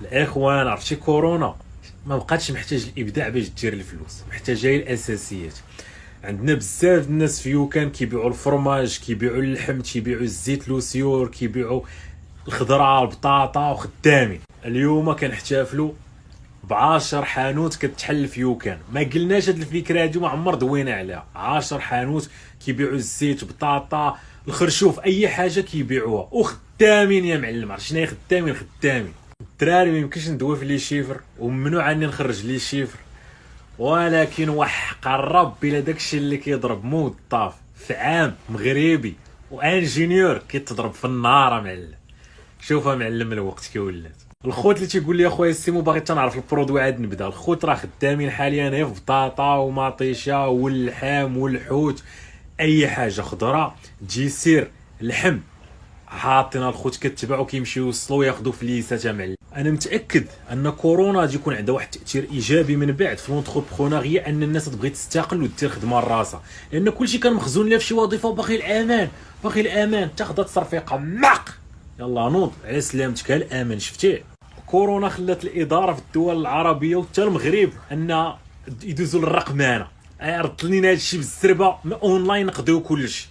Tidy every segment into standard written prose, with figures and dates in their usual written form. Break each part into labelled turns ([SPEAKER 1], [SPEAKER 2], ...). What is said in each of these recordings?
[SPEAKER 1] الاخوان عرفتي كورونا ما بقاتش محتاج الابداع باش دير الفلوس، محتاجه هي الاساسيات. عندنا بزاف الناس في يوكان كيبيعوا الفرماج، كيبيعوا اللحم، كيبيعوا الزيت لوسيور، كيبيعوا الخضره البطاطا وخدامين. اليوم كنحتفلوا ب10 حانوت كتحل في يوكان. ما قلناش هاد الفكره هادي، ما عمر دوينا عليها. 10 حانوت كيبيعوا الزيت، بطاطا، الخرشوف، اي حاجه كيبيعوها وخدامين يا معلم. عرفت شنو هي خدامين؟ خدامين. الدراري ما يمكنش ندوي في لي شيفر وممنوع اني نخرج لي شيفر، ولكن وحق الرب بلا داكشي اللي كيضرب موظف في عام مغربي وانجينيور كيتضرب في النهار معلم. شوفها معلم الوقت كي ولات. الخوت اللي تيقول لي اخويا السيمو باغي تنعرف البرودوي عاد نبدا، الخوت راه خدامين حاليا غير في بطاطا ومطيشه واللحام والحوت، اي حاجه خضره تجي سير لحم حاطين الخوت كتباع وكيمشيو يوصلوا ياخذوا فليسات. معلم انا متاكد ان كورونا غادي يكون عندها واحد التاثير ايجابي من بعد في لونتربرونيا، ان الناس تبغي تستقل ودير خدمه لراسها، لان كلشي كان مخزون لها في شي وظيفه وباغي الامان، باغي الامان. تاخذ تصرفيقه ماق يلا نوض على سلامتك الامان. شفتيه كورونا خلات الاداره في الدول العربيه وحتى المغرب ان يدوزوا للرقمنه. عرضت لينا هادشي بالزربه اونلاين نقضيو كلشي.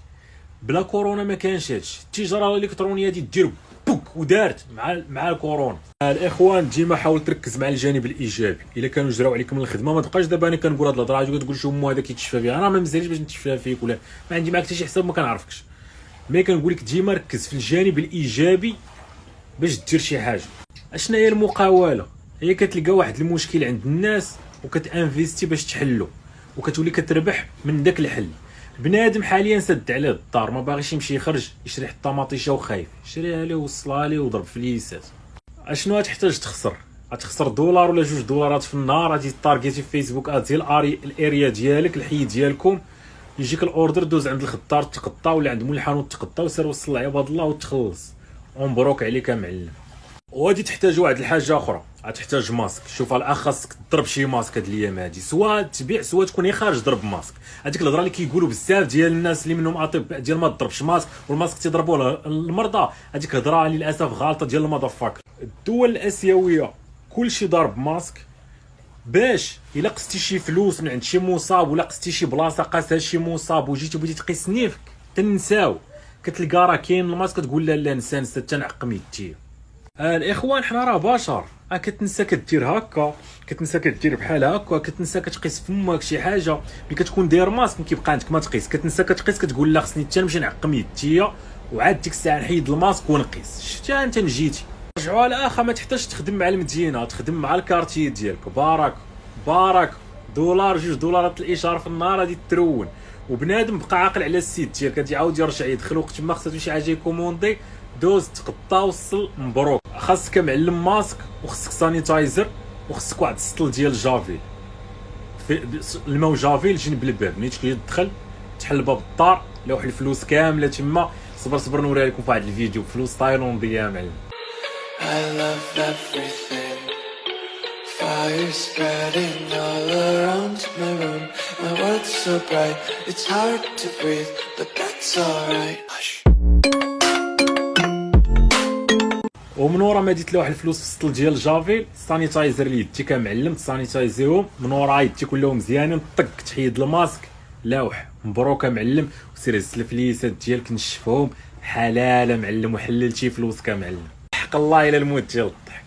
[SPEAKER 1] بلا كورونا ما كانش هادشي. التجاره الالكترونيه دي دير بوك ودارت مع الكورونا. الاخوان ديما حاول تركز مع الجانب الايجابي. الا كانوا جراو عليكم من الخدمه ما تبقاش دابا انا كنقول هاد الهضره وتقول شو مو هذا كيتشفى بها. انا ما مزاليش باش نتشفى فيك ولا ما عندي معاك حتى شي حساب، ما كنعرفكش. مي كنقول لك ديما ركز في الجانب الايجابي باش دير شي حاجه. اشنا هي المقاوله؟ هي كتلقى واحد المشكل عند الناس وكتانفيستي باش تحلو وكتولي كتربح من داك الحل. بنادم حاليا سد عليه الدار، ما باغيش يمشي يخرج يشري حتى مطيشه وخايف، شريها ليه ووصلها ليه وضرب فليسات. اشنو غتحتاج تخسر؟ غتخسر دولار ولا $2 في النهار. غادي تارجيتي في فيسبوك ادز الاريا ديالك، الحي ديالكم، يجيك الاوردر دوز عند الخضار تقطع ولا عند مول الحانوت تقطع وسير وصل عباد الله وتخلص. ومبروك عليك يا معلم. وغادي تحتاج واحد الحاجه اخرى، غتحتاج ماسك. شوف الاخ خاصك تضرب شي ماسك هاد الايام هادي، سواء تبيع سواء تكون هي خارج ضرب ماسك. هذيك الهضره اللي كيقولوا بزاف ديال الناس اللي منهم اطباء ديال ما تضربش ماسك والماسك تيضربوه المرضى، هذيك هضره للاسف غلطه ديال المضفاكر. الدول الاسيويه كلشي ضارب ماسك باش الا قستي شي فلوس من عند شي مصاب ولا قستي شي بلاصه قاسها شي مصاب وجيتي بغيتي تقيس نيفك تنساو، كتلقى راه كاين الماسك تقول لا لا نسى تنعقم يدي. الاخوان حنا راه بشر، كتنسى كدير هكا، كتنسى كدير بحال هكا، كتنسى كتقيس فمك شي حاجه. ملي كتكون داير ماسك ما كيبقى عندك ما تقيس، كتنسى كتقيس كتقول لا خصني حتى نمشي نعقم يدي وعاد ديك الساعه نحيد الماسك ونقيس. شفتي انت نجيتي رجعوا على اخا ما تحتاجش تخدم مع المدينه، تخدم مع الكارتي ديالك. بارك دولار $2 الاشاره في النهار غادي ترون. وبنادم بقى عاقل على السيت ديالك غادي يعاود يرجع يدخل وقت ما خصاتو شي حاجه يكوموندي دوز تقطع وصل مبروك. خاصك معلم ماسك وخصك سانيتايزر وخصك واحد السطل ديال جافيل، في الماء جافيل جنب الباب. ملي تجي تدخل تحل باب الدار لوح الفلوس كامله تما. صبر نوريها لكم في واحد الفيديو فلوس تايلانديه يا معلم.
[SPEAKER 2] I love everything. Fire spreading all around my room. My world's so bright, it's hard to breathe, but that's alright. Hush.
[SPEAKER 1] ومن ورا ما ديت له واحد الفلوس في السطل ديال جافيل، السانيتايزر اللي يديك معلم تسانيتايزيهم من ورا يديك كلهم مزيانين، طق تحيد الماسك لوح مبروك معلم. وسير هز الفليسات ديالك نشفهم حلال معلم وحللتي فلوسك معلم. حق الله الى الموت ديال الضحك.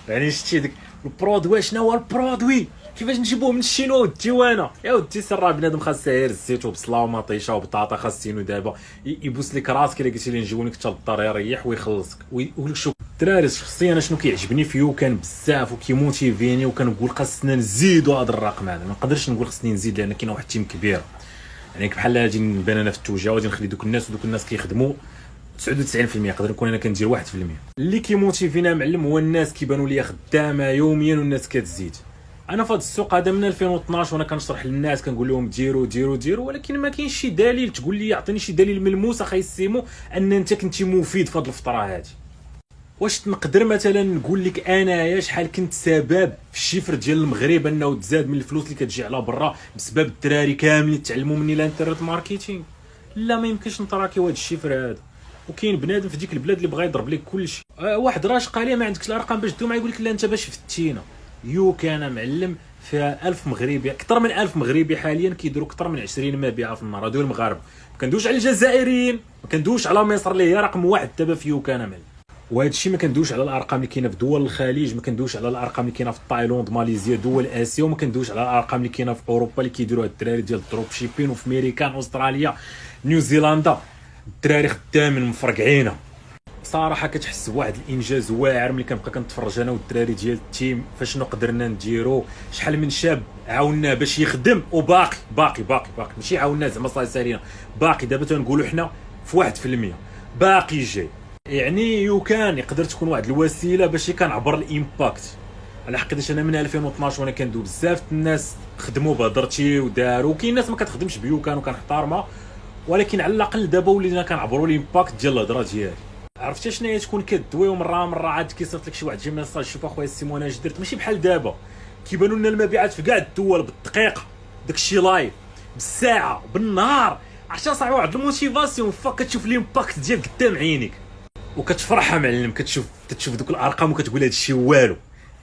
[SPEAKER 1] يعني شتي ديك البرودوي، شنو هو البرودوي؟ كيفاش نجيبوه من الشينوا والديوانه يا ودي؟ سر بنادم خاص غير الزيت وبصله ومطيشه وبطاطا خاصينو دابا يبوس لك راسك الا قلتي ليه نجيو لك حتى للدار يريح ويخلصك ويقول لك شوف الدراري. شخصيا انا شنو كيعجبني في يوكان بزاف وكيموتيفيني وكنقول خاصنا نزيدوا هذا الرقم هذا. ما نقدرش نقول خصني نزيد لان كاين واحد التيم كبير، يعني بحال غادي نبان انا في التوجه وغادي نخلي دوك الناس كيخدموا 99%، نقدر نكون انا كندير 1%. اللي كيموتيفينا معلم هو الناس كيبانوا ليا خدامه يوميا والناس كتزيد. انا في هذا السوق هذا من 2012 وانا كنشرح للناس كنقول لهم ديروا، ولكن ما كاينش شي دليل تقول لي يعطيني شي دليل ملموس اخي السيمو ان انت كنتي مفيد في هذه الفتره هذه. واش نقدر مثلا نقول لك انايا شحال كنت سبب في الشفر ديال المغرب انه تزاد من الفلوس اللي كتجي على برا بسبب الدراري كاملين تعلموا مني الانترنت ماركتينغ؟ لا ما يمكنش نتراكيو هذا الشفر هذا. وكاين بنادم في ديك البلاد اللي بغى يضرب لك كلشي. واحد راش قال لي ما عندكش الارقام باش تدوم، يقول لك لا انت باش فتينا. كان معلم فيها 1000 مغربي، اكثر من 1000 مغربي حاليا كيديروا اكثر من 20 مبيعه في النهار. هادو المغاربه، ما كندويش على الجزائريين، ما كندويش على مصر اللي هي رقم واحد دابا في كان معلم. وهذا الشيء ما كندويش على الارقام اللي كاينه في دول الخليج، ما كندويش على الارقام اللي كاينه في تايلاند ماليزيا دول اسيا، وما كندويش على الارقام اللي كاينه في اوروبا اللي كيديروها الدراري ديال الدروب شيبين، وفي امريكان استراليا نيوزيلندا الدراري خدامين مفرقعينه. صراحه كتحس بواحد الانجاز واعر ملي كنبقى كنتفرج انا والدراري ديال التيم فاشنو قدرنا نديرو. شحال من شاب عاوناه باش يخدم وباقي باقي باقي باقي، ماشي عاوناه زعما صافي سالينا، باقي دابا تنقولوا حنا في 1% باقي جاي. يعني كان يقدر تكون واحد الوسيله باش كنعبر الامباكت. على حقيقه انا من 2012 وانا كندوي بزاف الناس خدموا بهضرتي وداروا، كاين ناس ما كتخدمش كانوا كنحتارمها، ولكن على الاقل دابا ولينا كنعبروا الامباكت ديال الهضره ديالي. عرفتي شنو هي؟ تكون كدوي ومره عاد كيصيفط لك شي واحد جي ميساج، شوف اخويا السيمون اش درت، ماشي بحال دابا كيبانوا لنا المبيعات في كاع الدول بالدقيقه، داكشي لايف بالساعه بالنهار. عرفتي صاحبي واحد الموتيفاسيون فاك كتشوف الامباكت ديال قدام عينيك وكتفرح معلم. كتشوف دوك الارقام وكتقول هادشي والو،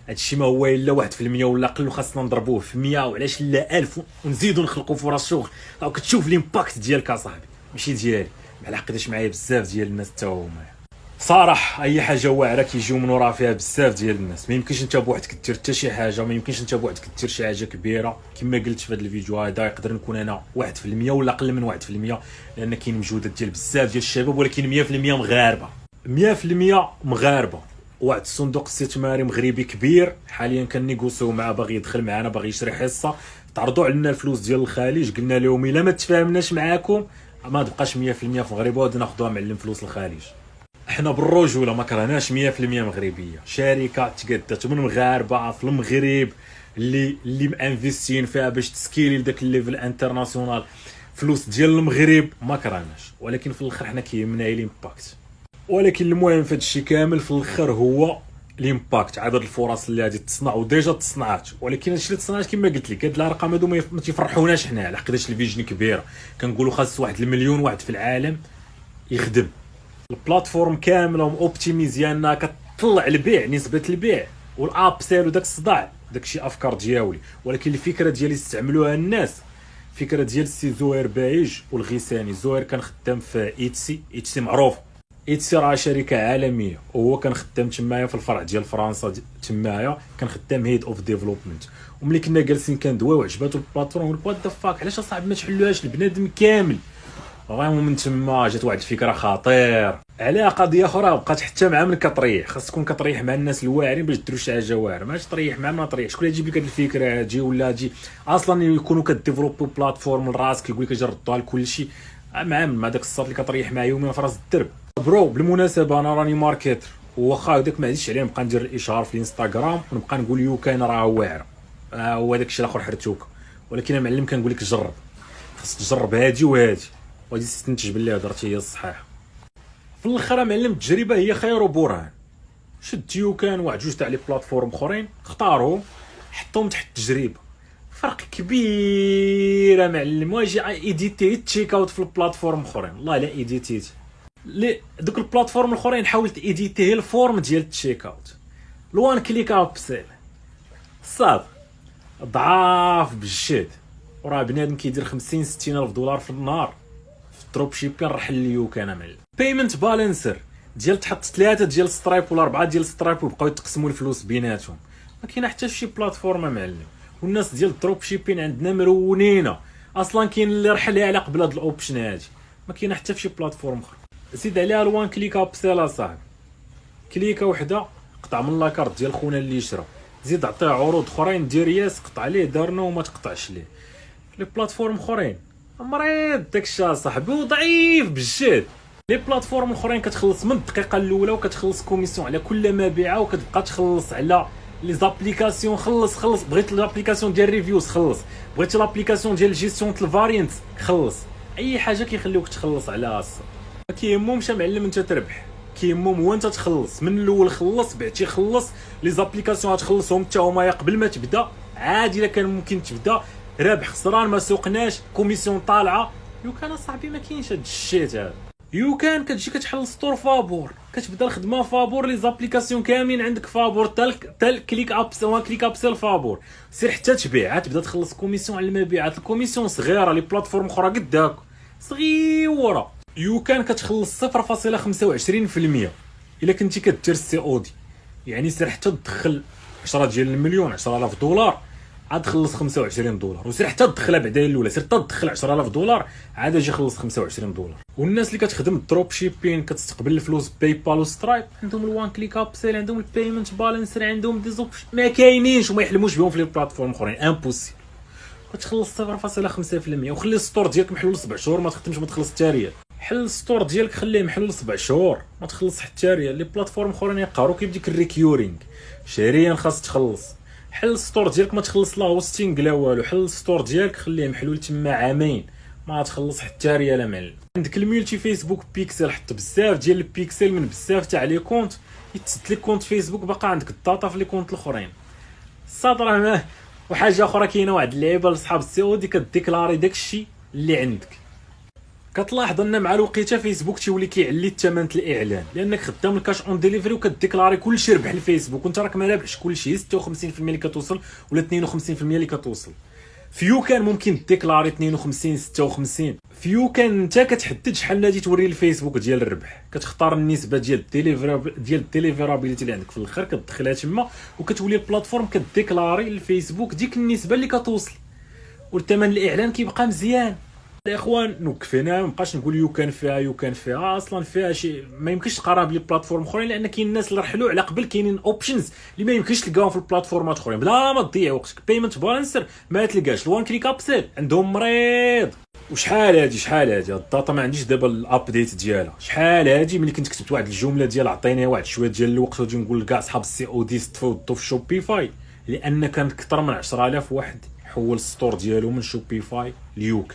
[SPEAKER 1] هادشي ما هو الا 1% ولا قل، خاصنا نضربوه في 100 وعلاش لا 1000 ونزيدوا نخلقوا فرص شغل. او كتشوف الامباكت ديالك اصاحبي ماشي ديالي. على حقيقه معايا بزاف ديال الناس حتى هما صراحه اي حاجه واعره كيجيو من وراها فيها بزاف ديال الناس. ما يمكنش انت بوحدك دير حتى شي حاجه، ما يمكنش انت بوحدك دير شي حاجه كبيره. كما قلت في هذا الفيديو هذا يقدر نكون انا 1% ولا اقل من 1%، لان كاين مجهودات ديال بزاف ديال الشباب، ولكن 100% مغاربه، 100% مغاربه. واحد الصندوق استثماري مغربي كبير حاليا كنيغوسيو معاه باغي يدخل معنا، باغي يشري حصه. تعرضوا علينا الفلوس ديال الخليج، قلنا لهم الا ما تفاهمناش معاكم ما تبقاش 100% في المغرب وغادي ناخذوها معلم فلوس الخليج. احنا بالرجوله ما كرهناش 100% مغربيه، شركه تقدت من مغاربه في المغرب اللي مانفيستين فيها باش تسكيلي لذاك الليفل انترناسيونال، فلوس ديال المغرب ما كرهناش. ولكن في الاخر حنا كيهمنا الامباكت. ولكن المهم في هذا الشيء كامل في الاخر هو الامباكت، عدد الفرص اللي غادي تصنع وديجا تصنعات. ولكن هادشي اللي تصنعات كما قلت لك هاد الارقام هادو ما تيفرحوناش حنا، على حقاش الفيجن كبيره. كنقولوا خاص واحد المليون واحد في العالم يخدم. البلاتفورم كامله اوبتيميزيا انها كتطلع البيع، نسبه البيع والاب سيل وداك الصداع، داكشي افكار ديالي. ولكن الفكره ديالي استعملوها الناس، فكره ديال السي زهير بايج والغيساني. زهير كان خدام في ايتسي معروف، ايتسي راه شركه عالميه، وهو كان خدام تمايا في الفرع ديال فرنسا تمايا، كان خدام هيد اوف ديفلوبمنت. وملي كنا جالسين كندويو وعجباتو البلاتفورم، قلت وات ذا فاك علاش اصاحبي ما تحلوهاش البنادم كامل. فريمون من تما جات واحد الفكره خطير. عليها قضيه اخرى بقات حتى مع من كطريح، خاص تكون كطريح مع الناس الواعرين باش ديروا شي حاجه واعره. ماش طريح مع ما طريح، شكون اللي يجيب لك هذه الفكره هادي ولا هادي اصلا يكونوا كديفلوبو بلاتفورم لراسك يقول لك اجي ردوها لكل شيء مع داك الصاد اللي كطريح مع يومين في راس الدرب. برو بالمناسبه انا راني ماركتر، واخا هذاك ما عنديش عليه نبقى ندير الاشهار في الانستغرام ونبقى نقول كاين راه واعر هو داك الشيء الاخر حرتوك. ولكن انا معلم كنقول لك جرب، خاصك تجرب هادي وهادي وغادي تستنتج باللي هضرتي هي الصحيحه. في الاخر معلم التجربه هي خير برهان. شد كان واحد جوج تاع لي بلاتفورم اخرين اختاروهم حطوهم تحت التجربه، فرق كبير معلم. واجي ايديتي تشيك اوت في البلاتفورم اخرين، والله لا ايديتيت لي دوك البلاتفورم الاخرين حاولت ايديتي الفورم ديال التشيك اوت، لوان كليك اب سيل صافي ضعاف بالجد. وراه بنادم كيدير 50 60 الف دولار في النهار في الدروب شيبين رحل ليو كان معلم. بيمنت بالانسر ديال تحط 3 ديال سترايب ولا 4 ديال سترايب وبقاو يتقسموا الفلوس بيناتهم. ما كاين حتى شي بلاتفورم معلم. والناس ديال الدروب شيبين عندنا مرونينه اصلا، كاين اللي رحلها على قبل هاد الاوبشن هادي، ما كاين حتى فشي بلاتفورم اخرى. زيد عليها الوان كليك اب سيل صاحبي، كليكه وحده قطع من لاكارت ديال خونا اللي شرا، زيد عطيه عروض اخرين دير ياس قطع ليه دارنا وما تقطعش ليه. لي بلاتفورم اخرين مريض داكشي صاحبي وضعيف بالجد. لي بلاتفورم الاخرين كتخلص من الدقيقه الاولى وكتخلص كوميسيون على كل مبيعه، وكتبقى تخلص على لي زابليكاسيون. خلص بغيت لابليكاسيون ديال ريفيوز خلص، بغيتي لابليكاسيون ديال جيستيون الفاريانت خلص، اي حاجه كيخليوك تخلص عليها. ما كيهمهمش معلم انت تربح، كيهمهم هو انت تخلص من الاول. خلص بعتي خلص لي زابليكاسيون غتخلصهم حتى هما قبل ما تبدا عادي. الا كان ممكن تبدا رابح خسران ما سوقناش كوميسيون طالعه كان صاحبي ما كاينش هاد الشيت هذا. يو كان كتجي كتحل ستور فابور، كتبدا الخدمه فابور، لي زابليكاسيون كاملين عندك فابور، تال كليك ابس وان كليك ابسيل فابور، سير حتى تبيع، تبدا تخلص كوميسيون على المبيعات، الكوميسيون صغيره، لي بلاتفورم اخرى قداك صغيره. يو كان كتخلص 0.25% الا كنتي كدير السي او دي، يعني سير حتى تدخل 10 ديال المليون 10000 دولار عاد تخلص 25 دولار، وسير حتى تدخلها بعدا الاولى، سير حتى تدخل 10000 دولار عاد اجي خلص 25 دولار. والناس اللي كتخدم الدروب شيبين كتستقبل الفلوس باي بال وسترايب، عندهم الوان كليك ابسيل، عندهم البيمنت بالانسر، عندهم ديزوبشن ما كاينينش وما يحلموش بهم في لي بلاتفورم اخرين، امبوسيبل. كتخلص 0.5% وخلي الستور ديالك محلول 7 شهور ما تخدمش ما تخلص حتى ريال. حل الستور ديالك خليه محلول 7 شهور ما تخلص حتى ريال. لي بلاتفورم اخرين يقهروك بديك الريكيورينغ، شهريا خاص تخلص. حل الستور ديالك ما تخلص لا هوستينغ لا والو، حل الستور ديالك خليه محلول تما عامين ما تخلص حتى ريال معلم. عندك الميلتي فيسبوك بيكسل، حط بزاف ديال البيكسل من بزاف تاع لي كونت، يتسد لك كونت فيسبوك باقا عندك الداتا في لي كونت الاخرين. الصادره ما وحاجه اخرى كاينه واحد اللعيبه لصحاب السي او دي، كديكلاري داكشي اللي عندك. كتلاحظ ان مع الوقيته فيسبوك تيولي كيعلي الثمن الاعلان لانك خدام الكاش اون ديليفري وكديكلاري كلشي ربح الفيسبوك وانت راك ما رابحش كلشي، 56% اللي كتوصل ولا 52% اللي كتوصل. فيو كان ممكن ديكلاري 52 56. فيو كان انت كتحدد شحال غادي توري الفيسبوك ديال الربح، كتختار النسبه ديال الديليفرابيليتي اللي عندك في الاخر كتدخلها تما، وكتولي البلاتفورم كديكلاري الفيسبوك ديك النسبه اللي كتوصل، والثمن الاعلان كيبقى مزيان. الاخوان نوقف هنا، مابقاش نقول يو كان فيها اصلا فيها شي ما يمكنش تقارن بلي بلاتفورم اخرين، لان كاين الناس اللي رحلوا على قبل كاينين اوبشنز اللي ما يمكنش تلقاهم في البلاتفورمات اخرين بلا ما تضيع وقتك. بيمنت بالانسر ما تلقاش، الوان كليك ابسيل عندهم مريض. وشحال هادي الداتا ما عنديش دابا الابديت ديالها، شحال هادي ملي كنت كتبت واحد الجمله ديال عطيني واحد شويه ديال الوقت وتجي نقول لكاع صحاب السي او دي استفدوا في شوبيفاي، لان كان اكثر من 10000 واحد حول الستور ديالو من شوبيفاي ليوك.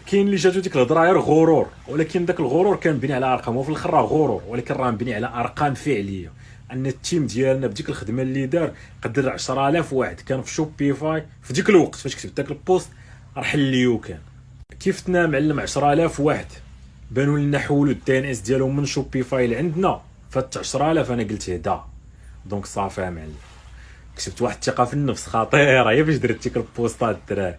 [SPEAKER 1] كاين اللي جاتو ديك الهضره غير غرور، ولكن داك الغرور كان مبني على ارقام، وفي الاخر راه غرور ولكن راه مبني على ارقام فعليه. ان التيم ديالنا بديك الخدمه اللي دار قدر 10000 واحد كان في شوبيفاي في ديك الوقت فاش كتبت داك البوست راه حليو. كان كيف تنا معلم 10000 واحد بانوا لنا حولوا الدي ان اس ديالهم من شوبيفاي لعندنا، فات 10000 انا قلت هدا دونك صافي معلم. كسبت واحد الثقه في النفس خطيره هي باش درت ديك البوستات الدراري،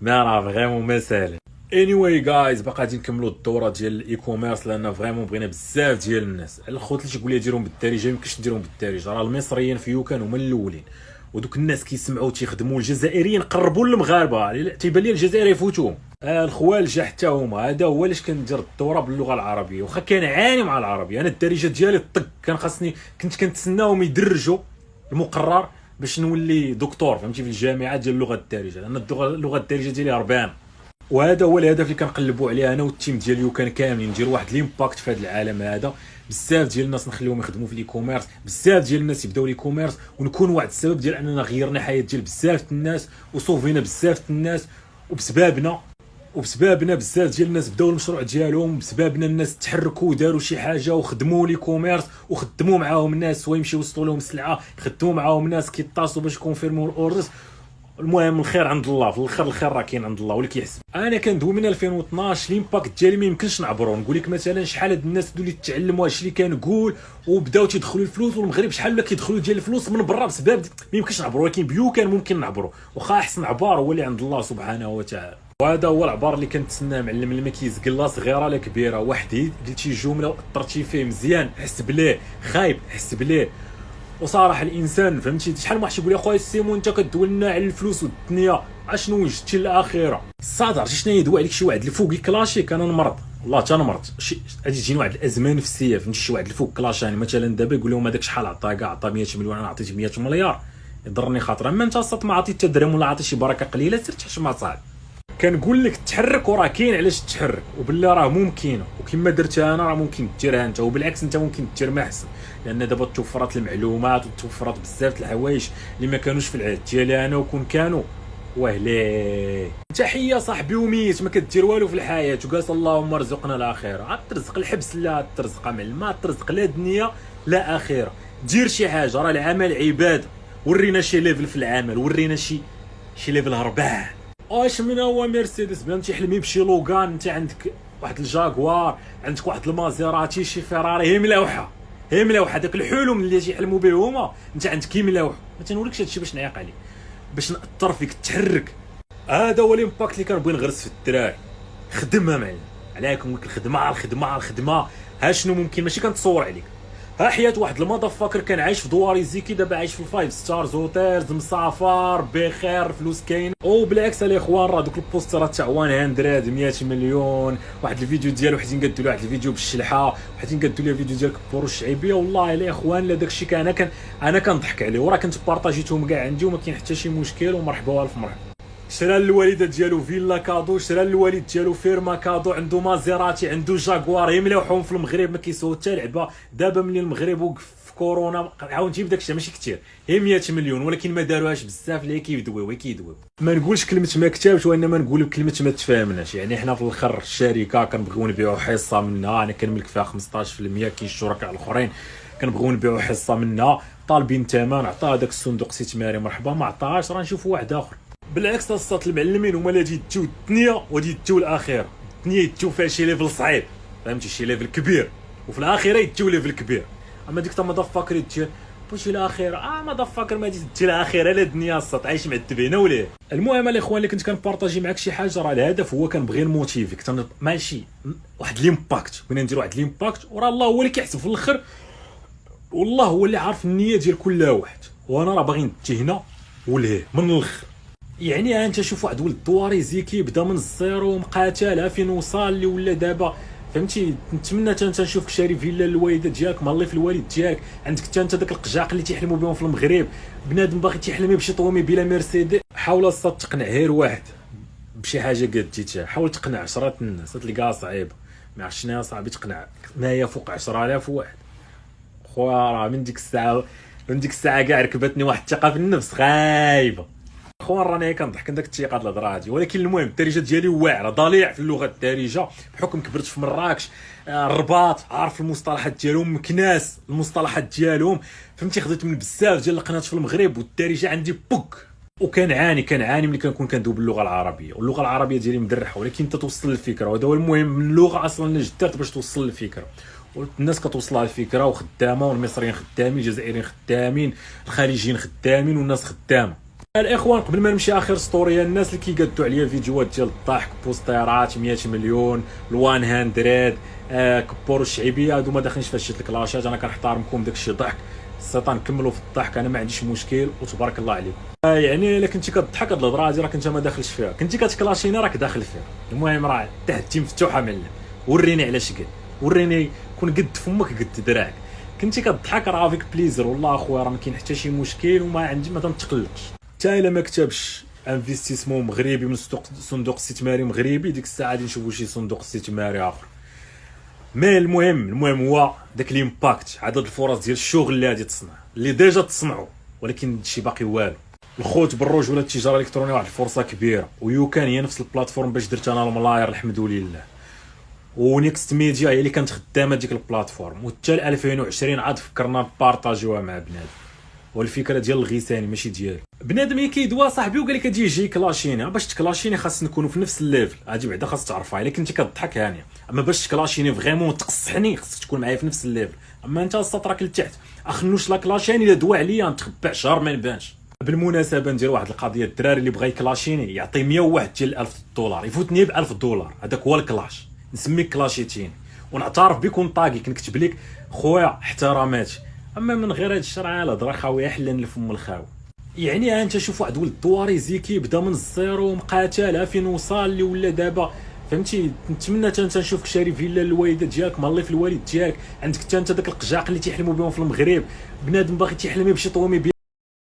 [SPEAKER 1] ما راه فريمون ما ساهل. anyway guys باقا غادي نكملوا الدوره ديال الاي كوميرس لان فريمون بغينا بزاف ديال الناس. الخوت اللي تيقول لي ديرهم بالدارجه يمكنش نديرهم بالدارجه، راه المصريين فيو كانوا هما الاولين، ودوك الناس كيسمعوا تيخدموا الجزائريين قربوا للمغاربه، تيبان لي الجزائر يفوتوهم الخوالجه حتى هما. هذا هو علاش كندير الدوره باللغه العربيه، واخا كنعاني مع العربيه. انا الدارجه ديالي الطق كان خاصني كنت كنتسناهم يدرجوا المقرر باش نولي دكتور فهمتي في الجامعه ديال اللغه الدارجه، لان اللغه الدارجه ديالي هربان. وهذا هو الهدف اللي كنقلبوا عليه انا والتيم ديال يو كان كاملين، ندير واحد ليمباكت في هذا العالم هذا. بزاف ديال الناس نخليهم يخدموا في الاي كوميرس، بزاف ديال الناس يبداو الاي كوميرس، ونكون واحد السبب ديال اننا غيرنا حياه ديال بزاف الناس وصوفينا بزاف الناس، وبسبابنا بزاف ديال الناس بداو المشروع ديالهم، بسببنا الناس تحركوا وداروا شي حاجه وخدموا لي كوميرس وخدموا معاهم الناس سواء يمشيو يوصلوا لهم السلعه، خدموا معاهم الناس كيتصلوا باش كونفيرموا الاوردرز. المهم الخير عند الله، في الاخر الخير راه كاين عند الله واللي كيحسب. انا كندوي من 2012 ليمباكت ديالي ما يمكنش نعبرو. نقول لك مثلا شحال هاد الناس اللي تعلموا هادشي اللي كنقول وبداو تيدخلوا الفلوس، والمغرب شحال ولا كيدخلوا ديال الفلوس من برا بسبب ما يمكنش نعبرو، ولكن بيو كان ممكن نعبرو، واخا احسن عبار هو اللي عند الله سبحانه وتعالى. وهذا هو العبار اللي كنتسناه معلم اللي ما كيزقل لا صغيره لا كبيره. وحدي قلت شي جمله واثرتي فيه مزيان، حس بليه خايب حس بليه. وصراحه الانسان فهمتي شحال واحد يقول لي اخويا سيمون انت كدوي لنا على الفلوس والدنيا اشنو وجدتي الاخره الصاد عرفتي شنو يدوي عليك شي واحد الفوق كلاشيك. انا نمرض والله حتى نمرض غادي تجيني واحد الازمه نفسيه فهمتي. شي واحد الفوق كلاشاني مثلا دابا يقول لهم هذاك شحال عطا كاع عطا 100 مليون انا عطيت 100 مليار يضرني خاطر. اما انت الصاد ما عطيت حتى درهم ولا عطيت شي بركه قليله سير تحشم صاحبي. كنقول لك تحرك وراه كاين علاش تحرك، وبالله راه ممكنه، وكما درتها انا راه ممكن ديرها انت، وبالعكس انت ممكن دير ما احسن، لان دابا توفرت المعلومات وتوفرت بزاف الحوايج اللي ما كانوش في العهد ديالي انا وكون كانوا وهلي. تحيه صاحبي وميت ما كدير والو في الحياه وقالت اللهم ارزقنا الاخره. عاد ترزق الحبس لا ترزق معلم، ما ترزق لا دنيا لا اخره. دير شي حاجه، راه العمل عباده. ورينا شي ليفل في العمل، ورينا شي ليفل هربان. اش من هو مرسيدس بان تحلمي بشي لوغان انت عندك واحد الجاكوار، عندك واحد المازيراتي، شي فيراري، هي ملاوحه داك الحلم اللي تيحلموا به هما انت عندك ملاوح. ما تنوريكش هادشي باش نعيق عليك، باش ناثر فيك تحرك. هذا هو الامباكت اللي كنبغي نغرس في الدراري. خدمها معلم، عليكم الخدمه. ها شنو ممكن، ماشي كنتصور عليك. ها حياه واحد المضفكر كان عايش في دوار زيكي، دابا عايش في الفايف ستارز هوتيلز، مسافر بخير، فلوس كاين. او بالعكس الاخوان، راه دوك البوسترات تاع 100 مليون، واحد الفيديو ديالو حيتين قادوا له واحد الفيديو بالشلحه، حيتين قادوا له فيديو ديال كبور الشعيبيه. والله الاخوان لا داكشي انا كنضحك عليه، وراه كنت بارطاجيتهم كاع عندي وما كاين حتى شي مشكل، ومرحبا الف مرحبا. شرا للوالده ديالو فيلا كادو، شرا للوالد ديالو فيرما كادو، عنده مازيراتي، عنده جاكوار، هي مليوحهم في المغرب ما كيسووا حتى لعبه. دابا ملي المغرب وقف في كورونا عاود جيب داكشي، ماشي كثير، هي 100 مليون، ولكن ما داروهاش بزاف اللي كيدويو. ما نقولش كلمه ما كتبش، وانما نقول كلمه ما تفاهمناش. يعني حنا في الاخر الشركه كنبغيو نبيعوا حصه منها، انا كنملك فيها 15%، كاين الشركاء الاخرين كنبغيو نبيعوا حصه منها، طالبين ثمن، عطاه داك الصندوق استثماري مرحبا، ما عطاهاش راه نشوفوا واحد اخر. بالعكس الساط المعلمين هما اللي يديو الدنيا ويديو الاخره. الدنيا يديو فيها شي ليفل صعيب، فهمتي، شي ليفل كبير، وفي الاخره يديو ليفل كبير. اما ديك تا مضفكر يدير واش الاخره، مضفكر ما تدير الاخره لا الدنيا الساط عايش معذبين وليه. المهم الاخوان اللي كنت كنبارطاجي معاك شي حاجه، راه الهدف هو كنبغي نموتيفيك، ماشي واحد ليمباكت، بغينا ندير واحد ليمباكت، وراه الله هو اللي كيحسب في الاخر، والله هو اللي عارف النيه ديال كل واحد. وانا راه باغي نتي هنا ولهيه من الاخر. يعني انت شوف واحد ولد دواريزي كيبدا من الزيرو مقاتل فين وصل اللي ولا دابا، فهمتي. نتمنى حتى انت نشوفك شاري فيلا للوالده ديالك، مالي في الوالد ديالك، عندك حتى انت داك القجاق اللي تيحلموا بهم في المغرب. بنادم باغي تيحلم بشي طومي بلا مرسيدس، حاول الصاد تقنع غير واحد بشي حاجه قديتها، حاول تقنع 10 الناس، تلقاها صعيبه. ما عرفتش شنو صعيبه تقنع ما هي فوق 10,000 واحد. خويا راه من ديك الساعه كاع ركبتني واحد الثقه في النفس خايبه. خوان راني كنضحك من داك الثقه د الهضره هادي، ولكن المهم الدارجه ديالي واعره ضليع في اللغه الدارجه، بحكم كبرت في مراكش، الرباط، عارف المصطلحات ديالهم، مكناس المصطلحات ديالهم، فهمتي. خديت من بزاف ديال القناه في المغرب، والدارجه عندي بوك. وكنعاني ملي كنكون كندوب باللغه العربيه، واللغه العربيه ديالي مدرحه، ولكن انت توصل الفكره، وهذا هو المهم. اللغه اصلا اللي جدرت باش توصل الفكره، والناس كتوصلها الفكره وخدامه، والمصريين خدامين، الجزائريين خدامين، الخليجيين خدامين، والناس خدامه. الاخوان قبل ما نمشي اخر ستوري، الناس اللي كيقادوا عليا فيديوهات ديال الضحك، بوستيرات 100 مليون، ال100 كبور الشعيبيه، هادو ما داخلينش في هادشي الكلاشات. انا كنحترمكم، داكشي ضحك، السيطان كملوا في الضحك، انا ما عنديش مشكل، وتبارك الله عليكم. يعني الا كنتي كتضحك هاد الهضره هادي راك انت ما داخلش فيها، كنتي كتكلاشينا راك داخل فيها. المهم راه تحتي مفتوحه معلم، وريني علاش قد، وريني كون قد فمك قد دراعك. كنتي كتضحك راه فيك بليزر، والله اخويا راه ما كاين حتى شي مشكل، وما عندي ما تنتقلقش. حتى الا ما كتبش انفستيسمون مغربي من صندوق استثماري مغربي، ديك الساعه غادي نشوفوا شي صندوق استثماري اخر. مي المهم هو داك الامباكت، عدد الفرص ديال الشغل اللي غادي تصنع، اللي ديجا تصنعوا، ولكن هادشي باقي والو. الخوت بالرجوله التجاره الالكترونيه واحد الفرصه كبيره، ويوكان هي نفس البلاتفورم باش درت انا الملاير الحمد لله، ونيكست ميديا هي اللي كانت خدامه ديك البلاتفورم، وحتى 2020 عاد فكرنا بارطاجيوها مع بنادم. والفكره ديال الغيساني ماشي ديالي. بنادم كيدوا صاحبي وقال لك اجي يجي كلاشيني، باش تكلاشيني خاص نكونوا في نفس الليفل، هادي بعدا خاص تعرفها. الا كنتي كضحك هانيه، اما باش تكلاشيني فريمون تقصحني خاصك تكون معايا في نفس الليفل. اما انت السطرك لتحت، اخنوش لا كلاشيني الا دوا عليا نتخبى شهر ما نبانش. بالمناسبه ندير واحد القضيه، الدراري اللي بغا يكلاشيني يعطي 101 ديال $1000، يفوتني ب $1000، هذاك هو الكلاش، نسميك كلاشيتيني، ونعترف بك ونطاقي، كنكتب لك خويا احتراماتي. اما من غير هاد الشرع الهضره خاويه حلان الفم الخاوي. يعني انت شوف واحد ولد دواريزي كيبدا من الزيرو مقاتل فين وصل اللي ولا دابا، فهمتي. نتمنى حتى انت نشوفك شاري فيلا للوالده ديالك، مالي في الوالد ديالك، عندك حتى انت داك القجاق اللي تيحلموا بهم في المغرب. بنادم باغي تيحلم بشي طومي